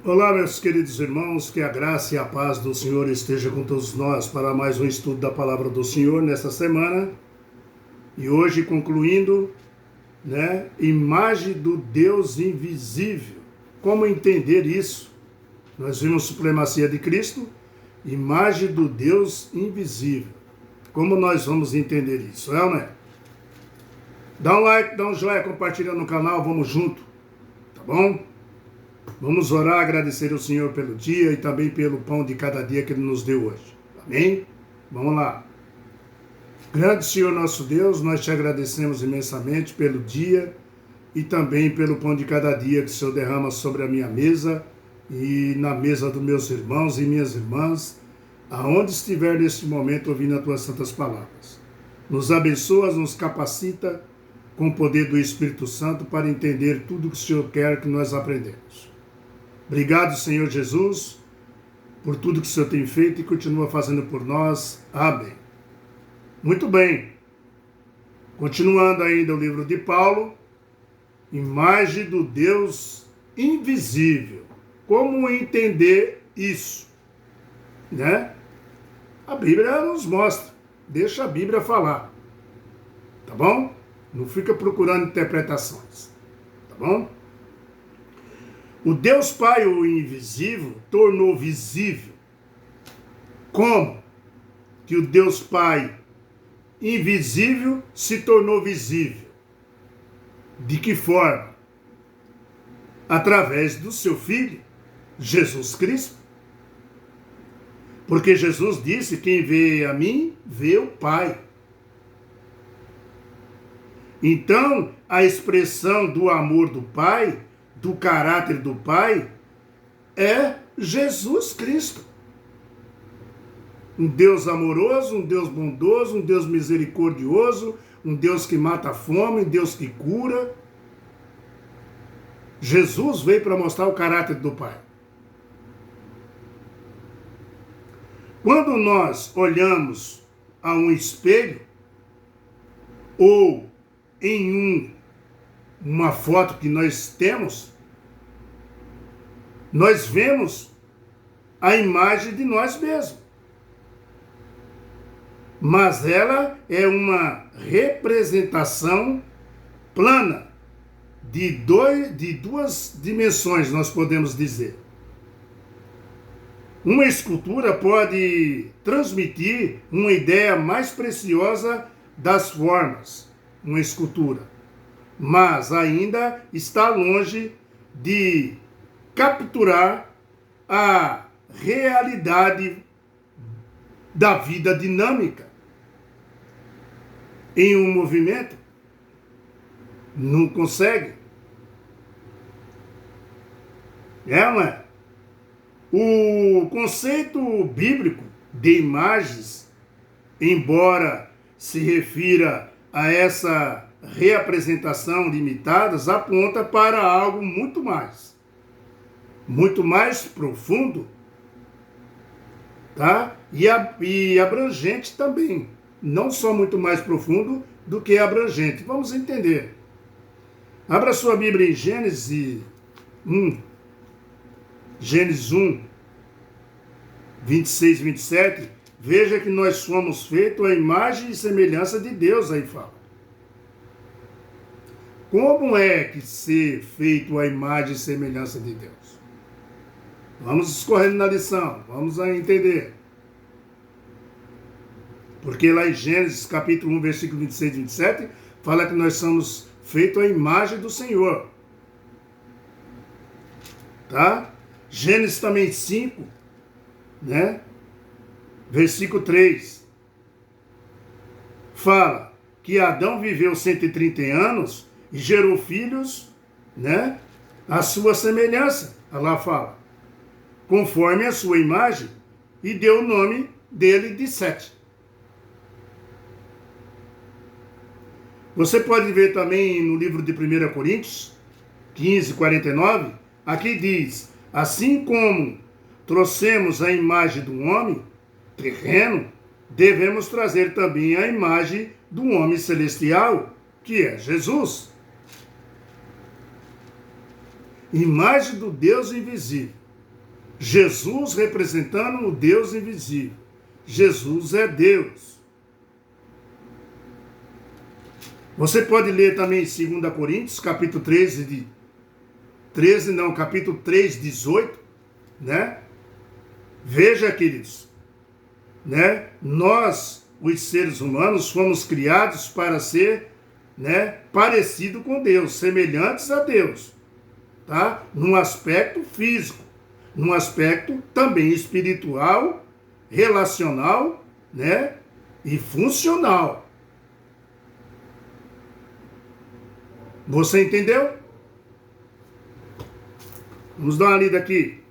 Olá, meus queridos irmãos, que a graça e a paz do Senhor esteja com todos nós para mais um estudo da Palavra do Senhor nesta semana. E hoje concluindo, imagem do Deus invisível. Como entender isso? Nós vimos supremacia de Cristo, imagem do Deus invisível. Como nós vamos entender isso, não é? Dá um like, dá um joinha, compartilha no canal, vamos junto, tá bom? Vamos orar, agradecer ao Senhor pelo dia e também pelo pão de cada dia que Ele nos deu hoje. Amém? Vamos lá. Grande Senhor nosso Deus, nós te agradecemos imensamente pelo dia e também pelo pão de cada dia que o Senhor derrama sobre a minha mesa e na mesa dos meus irmãos e minhas irmãs, aonde estiver neste momento ouvindo as tuas santas palavras. Nos abençoa, nos capacita com o poder do Espírito Santo para entender tudo que o Senhor quer que nós aprendamos. Obrigado, Senhor Jesus, por tudo que o Senhor tem feito e continua fazendo por nós. Amém. Muito bem. Continuando ainda o livro de Paulo, imagem do Deus invisível. Como entender isso? A Bíblia nos mostra. Deixa a Bíblia falar. Tá bom? Não fica procurando interpretações. Tá bom? O Deus Pai, o invisível, tornou visível. Como que o Deus Pai invisível se tornou visível? De que forma? Através do seu Filho, Jesus Cristo. Porque Jesus disse, quem vê a mim, vê o Pai. Então, a expressão do amor do Pai, do caráter do Pai, é Jesus Cristo. Um Deus amoroso, um Deus bondoso, um Deus misericordioso, um Deus que mata a fome, um Deus que cura. Jesus veio para mostrar o caráter do Pai. Quando nós olhamos a um espelho ou em uma foto que nós temos, nós vemos a imagem de nós mesmos. Mas ela é uma representação plana de duas dimensões, nós podemos dizer. Uma escultura pode transmitir uma ideia mais preciosa das formas, uma escultura, mas ainda está longe de capturar a realidade da vida dinâmica. Em um movimento, não consegue. Não é? O conceito bíblico de imagens, embora se refira a essa reapresentação limitadas, aponta para algo muito mais profundo, tá? E abrangente também, não só muito mais profundo do que abrangente. Vamos entender. Abra sua Bíblia em Gênesis 1, 26, 27, veja que nós somos feitos à imagem e semelhança de Deus, aí fala. Como é que ser feito à imagem e semelhança de Deus? Vamos escorrendo na lição, vamos entender. Porque lá em Gênesis capítulo 1, versículo 26 e 27, fala que nós somos feitos à imagem do Senhor. Tá? Gênesis também 5, versículo 3, fala que Adão viveu 130 anos e gerou filhos, à sua semelhança. Lá fala, conforme a sua imagem, e deu o nome dele de Sete. Você pode ver também no livro de 1 Coríntios 15, 49, aqui diz, assim como trouxemos a imagem do homem terreno, devemos trazer também a imagem do homem celestial, que é Jesus. Imagem do Deus invisível. Jesus representando o Deus invisível. Jesus é Deus. Você pode ler também em 2 Coríntios, capítulo 3, 18, né? Veja, queridos, né? Nós, os seres humanos, fomos criados para ser, né, parecido com Deus, semelhantes a Deus, tá? Num aspecto físico, num aspecto também espiritual, relacional, né, e funcional. Você entendeu? Vamos dar uma lida aqui.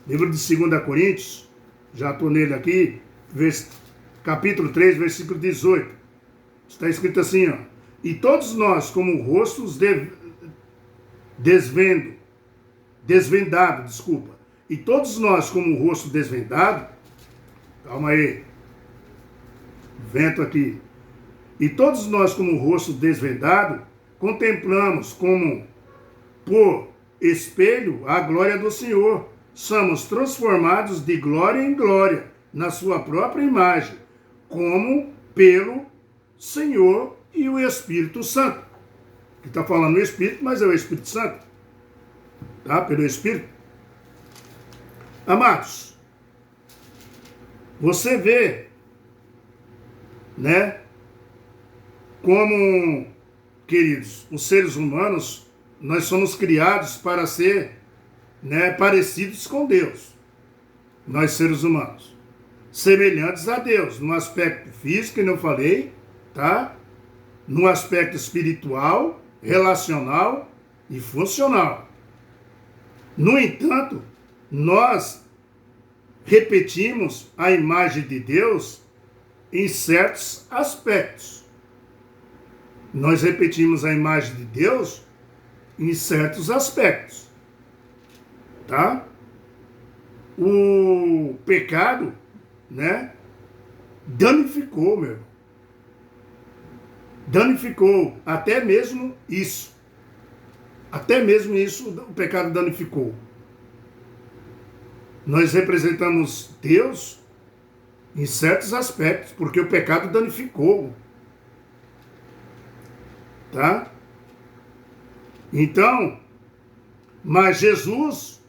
Livro de 2 Coríntios, já estou nele aqui, capítulo 3, versículo 18. Está escrito assim, ó. E todos nós, como rostos desvendado, e todos nós, como o rosto desvendado, calma aí, vento aqui. E todos nós, como o rosto desvendado, contemplamos como por espelho a glória do Senhor. Somos transformados de glória em glória, na sua própria imagem, como pelo Senhor e o Espírito Santo. Que está falando o Espírito, mas é o Espírito Santo. Tá? Pelo Espírito. Amados, você vê, né, como, queridos, os seres humanos, nós somos criados para ser, né, parecidos com Deus. Nós, seres humanos. Semelhantes a Deus, no aspecto físico, que eu falei, tá? No aspecto espiritual, relacional e funcional. No entanto, nós repetimos a imagem de Deus em certos aspectos. Nós repetimos a imagem de Deus em certos aspectos. Tá? O pecado, né, danificou, meu irmão. Danificou até mesmo isso. Até mesmo isso o pecado danificou. Nós representamos Deus em certos aspectos, porque o pecado danificou. Tá? Então, mas Jesus,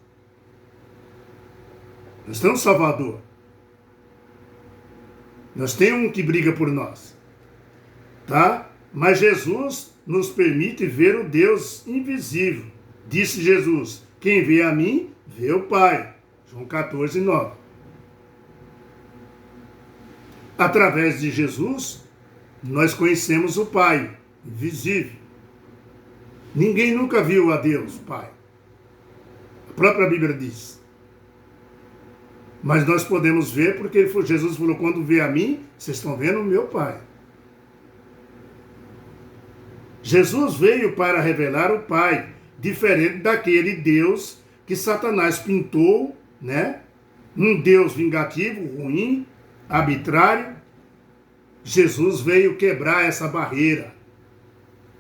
nós temos um Salvador. Nós temos um que briga por nós. Tá? Mas Jesus nos permite ver o Deus invisível. Disse Jesus, quem vê a mim, vê o Pai. João 14, 9. Através de Jesus, nós conhecemos o Pai, invisível. Ninguém nunca viu a Deus, Pai. A própria Bíblia diz. Mas nós podemos ver porque Jesus falou, quando vê a mim, vocês estão vendo o meu Pai. Jesus veio para revelar o Pai, diferente daquele Deus que Satanás pintou, né? Um Deus vingativo, ruim, arbitrário. Jesus veio quebrar essa barreira.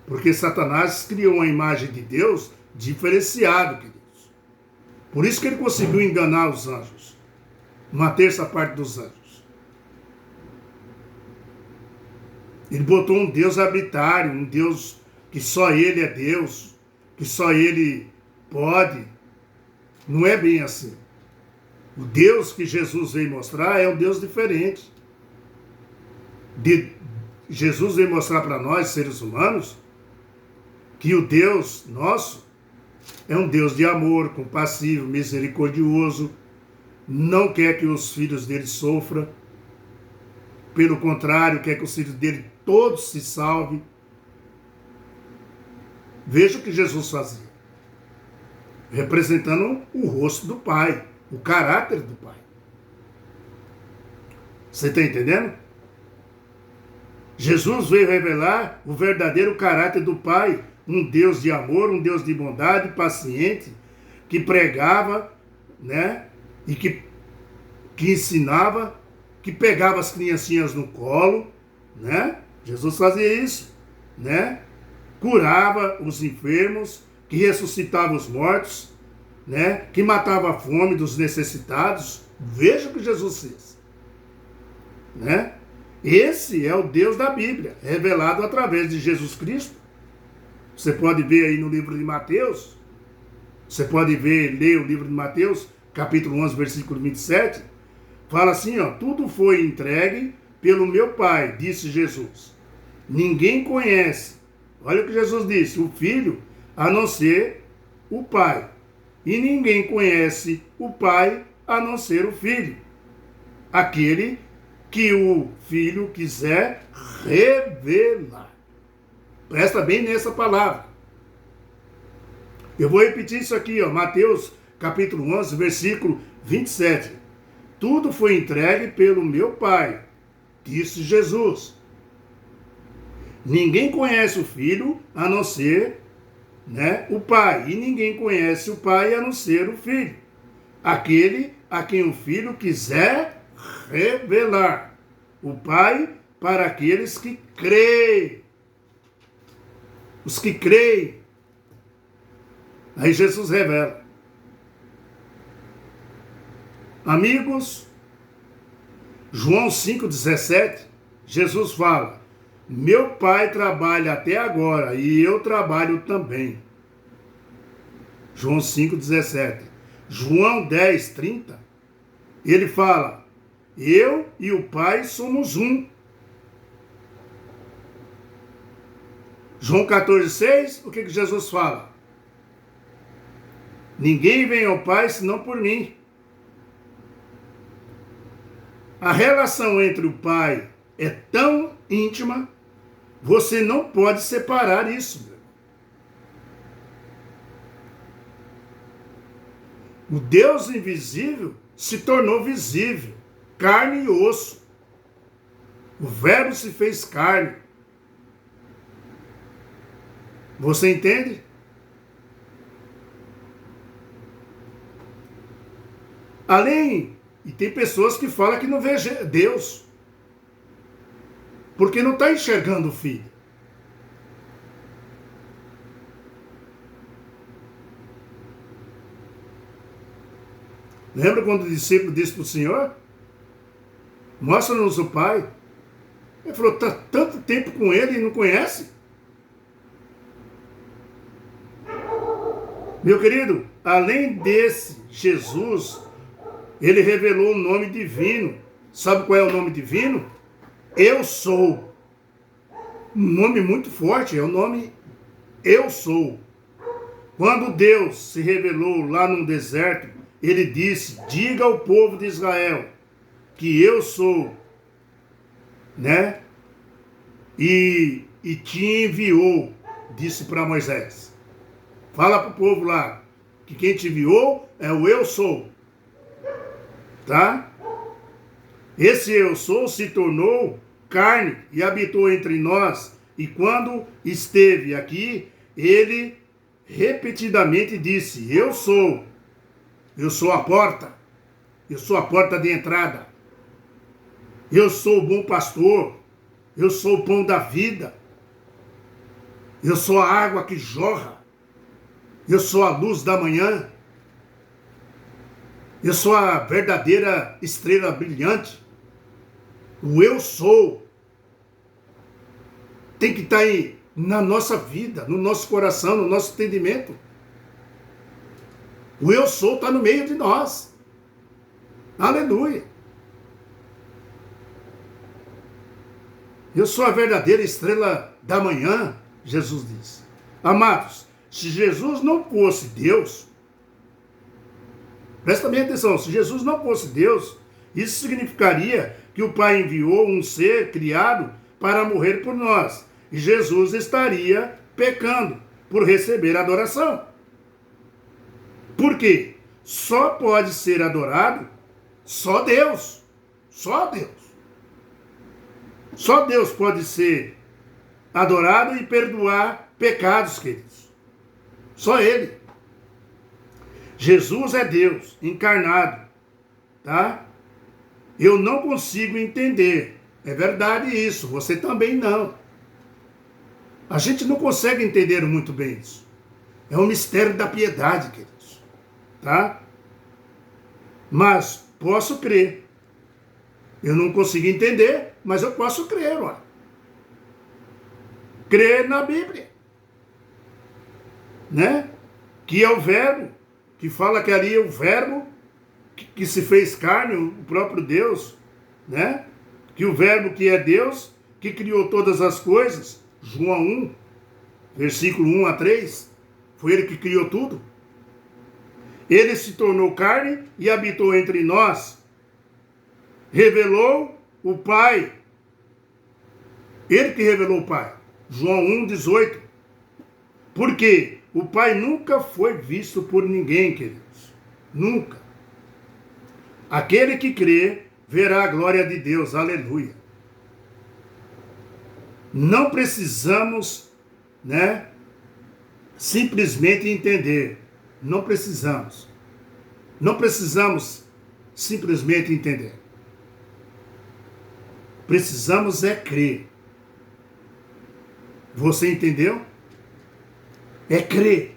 Porque Satanás criou uma imagem de Deus diferenciada, queridos. Por isso que ele conseguiu enganar os anjos. Uma terça parte dos anjos. Ele botou um Deus arbitrário, um Deus que só ele é Deus, que só ele pode. Não é bem assim. O Deus que Jesus veio mostrar é um Deus diferente. Jesus veio mostrar para nós, seres humanos, que o Deus nosso é um Deus de amor, compassivo, misericordioso, não quer que os filhos dele sofram, pelo contrário, quer que os filhos dele todos se salvem. Veja o que Jesus fazia, representando o rosto do Pai, o caráter do Pai. Você está entendendo? Jesus veio revelar o verdadeiro caráter do Pai, um Deus de amor, um Deus de bondade, paciente, que pregava, né, e que ensinava, que pegava as criancinhas no colo, né? Jesus fazia isso, né? Curava os enfermos, que ressuscitava os mortos, né? Que matava a fome dos necessitados. Veja o que Jesus fez, né? Esse é o Deus da Bíblia, revelado através de Jesus Cristo. Você pode ver aí no livro de Mateus, você pode ler o livro de Mateus, capítulo 11, versículo 27, fala assim, ó, tudo foi entregue pelo meu Pai, disse Jesus. Ninguém conhece, olha o que Jesus disse, o Filho, a não ser o Pai. E ninguém conhece o Pai, a não ser o Filho. Aquele que o Filho quiser revelar. Presta bem nessa palavra. Eu vou repetir isso aqui, ó, Mateus capítulo 11, versículo 27. Tudo foi entregue pelo meu Pai, disse Jesus. Ninguém conhece o Filho a não ser, né, o Pai. E ninguém conhece o Pai a não ser o Filho. Aquele a quem o Filho quiser revelar. O Pai para aqueles que creem. Os que creem. Aí Jesus revela. Amigos, João 5,17, Jesus fala, meu Pai trabalha até agora e eu trabalho também. João 5,17. João 10,30, ele fala, eu e o Pai somos um. João 14,6, o que Jesus fala? Ninguém vem ao Pai senão por mim. A relação entre o Pai é tão íntima, você não pode separar isso. O Deus invisível se tornou visível, carne e osso. O Verbo se fez carne. Você entende? Além, e tem pessoas que falam que não vê Deus, porque não está enxergando o Filho. Lembra quando o discípulo disse para o Senhor? Mostra-nos o Pai. Ele falou, está tanto tempo com ele e não conhece? Meu querido, além desse Jesus, ele revelou um nome divino. Sabe qual é o nome divino? Eu sou. Um nome muito forte, é o nome Eu Sou. Quando Deus se revelou lá no deserto, ele disse, diga ao povo de Israel que eu sou, né? E te enviou, disse para Moisés. Fala para o povo lá, que quem te enviou é o Eu Sou. Tá? Esse Eu Sou se tornou carne e habitou entre nós. E quando esteve aqui, ele repetidamente disse, eu sou a porta, eu sou a porta de entrada, eu sou o bom pastor, eu sou o pão da vida, eu sou a água que jorra, eu sou a luz da manhã, eu sou a verdadeira estrela brilhante. O eu sou tem que estar aí na nossa vida, no nosso coração, no nosso entendimento. O eu sou está no meio de nós. Aleluia. Eu sou a verdadeira estrela da manhã, Jesus diz. Amados, se Jesus não fosse Deus, presta bem atenção, se Jesus não fosse Deus, isso significaria que o Pai enviou um ser criado para morrer por nós. E Jesus estaria pecando por receber adoração. Por quê? Só pode ser adorado só Deus. Só Deus. Só Deus pode ser adorado e perdoar pecados, queridos. Só Ele. Jesus é Deus encarnado, tá? Eu não consigo entender. É verdade isso, você também não. A gente não consegue entender muito bem isso. É um mistério da piedade, queridos. Tá? Mas posso crer. Eu não consigo entender, mas eu posso crer, ó. Crer na Bíblia. Né? Que é o verbo, que fala que ali é o verbo que se fez carne, o próprio Deus, né? Que o verbo que é Deus, que criou todas as coisas, João 1, versículo 1 a 3, foi ele que criou tudo. Ele se tornou carne e habitou entre nós. Revelou o Pai. Ele que revelou o Pai. João 1, 18. Porque o Pai nunca foi visto por ninguém, queridos. Nunca. Aquele que crê, verá a glória de Deus. Aleluia. Não precisamos, né, simplesmente entender. Não precisamos. Não precisamos simplesmente entender. Precisamos é crer. Você entendeu? É crer.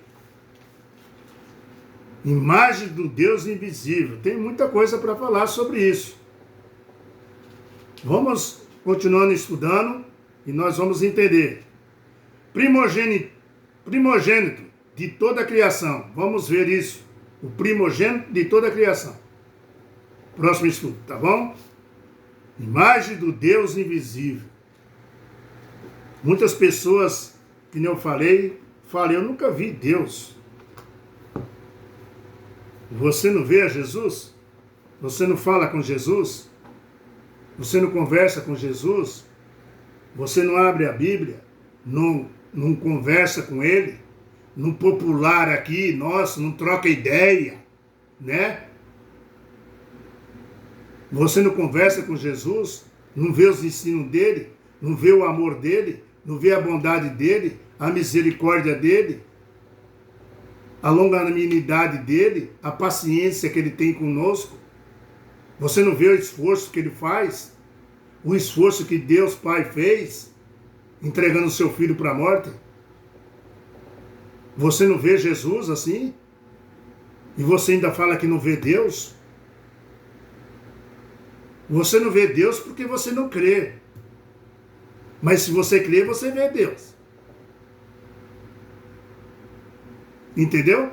Imagem do Deus invisível. Tem muita coisa para falar sobre isso. Vamos continuando estudando e nós vamos entender. Primogênito de toda a criação. Vamos ver isso. O primogênito de toda a criação. Próximo estudo, tá bom? Imagem do Deus invisível. Muitas pessoas, que nem eu falei, eu nunca vi Deus. Você não vê a Jesus? Você não fala com Jesus? Você não conversa com Jesus? Você não abre a Bíblia? Não conversa com Ele? Não popular aqui, nossa, não troca ideia, né? Você não conversa com Jesus? Não vê os ensinos dele? Não vê o amor dele? Não vê a bondade dele? A misericórdia dele? A longanimidade dele? A paciência que ele tem conosco? Você não vê o esforço que ele faz? O esforço que Deus Pai fez, entregando o seu filho para a morte? Você não vê Jesus assim? E você ainda fala que não vê Deus? Você não vê Deus porque você não crê. Mas se você crê, você vê Deus. Entendeu?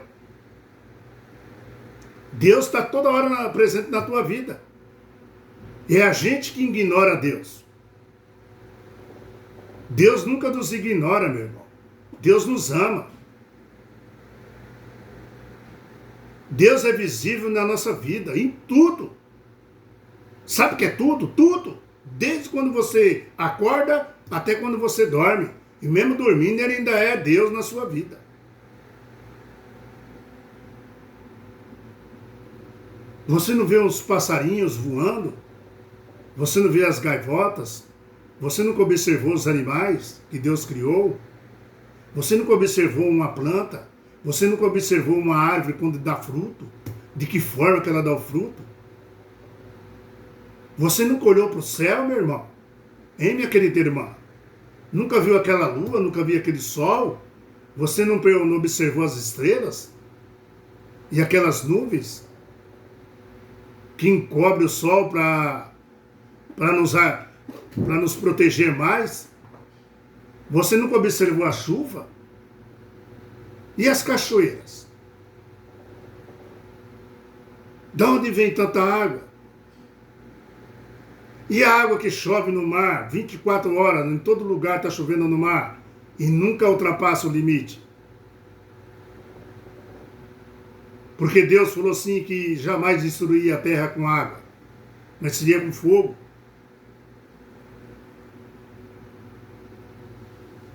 Deus está toda hora presente na tua vida. É a gente que ignora Deus. Deus nunca nos ignora, meu irmão. Deus nos ama. Deus é visível na nossa vida, em tudo. Sabe o que é tudo? Tudo. Desde quando você acorda até quando você dorme. E mesmo dormindo, ele ainda é Deus na sua vida. Você não vê os passarinhos voando? Você não vê as gaivotas? Você nunca observou os animais que Deus criou? Você nunca observou uma planta? Você nunca observou uma árvore quando dá fruto? De que forma que ela dá o fruto? Você nunca olhou para o céu, meu irmão? Hein, minha querida irmã? Nunca viu aquela lua? Nunca viu aquele sol? Você não observou as estrelas? E aquelas nuvens? Que encobre o sol para nos proteger mais? Você nunca observou a chuva? E as cachoeiras? De onde vem tanta água? E a água que chove no mar, 24 horas, em todo lugar está chovendo no mar, e nunca ultrapassa o limite? Porque Deus falou assim que jamais destruiria a terra com água, mas seria com fogo.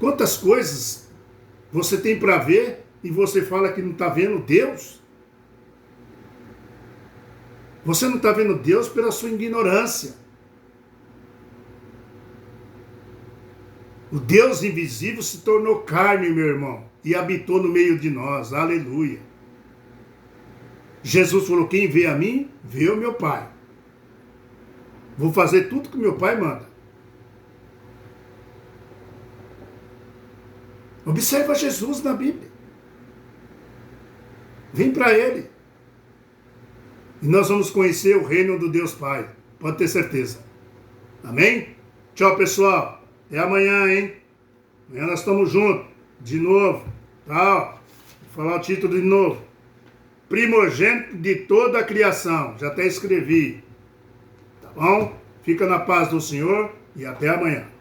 Quantas coisas você tem para ver e você fala que não está vendo Deus? Você não está vendo Deus pela sua ignorância. O Deus invisível se tornou carne, meu irmão, e habitou no meio de nós. Aleluia. Jesus falou, quem vê a mim, vê o meu Pai. Vou fazer tudo que meu pai manda. Observa Jesus na Bíblia. Vem para Ele. E nós vamos conhecer o reino do Deus Pai. Pode ter certeza. Amém? Tchau, pessoal. Até amanhã, hein? Amanhã nós estamos juntos. De novo. Tá? Vou falar o título de novo. Primogênito de toda a criação. Já até escrevi. Tá bom? Fica na paz do Senhor e até amanhã.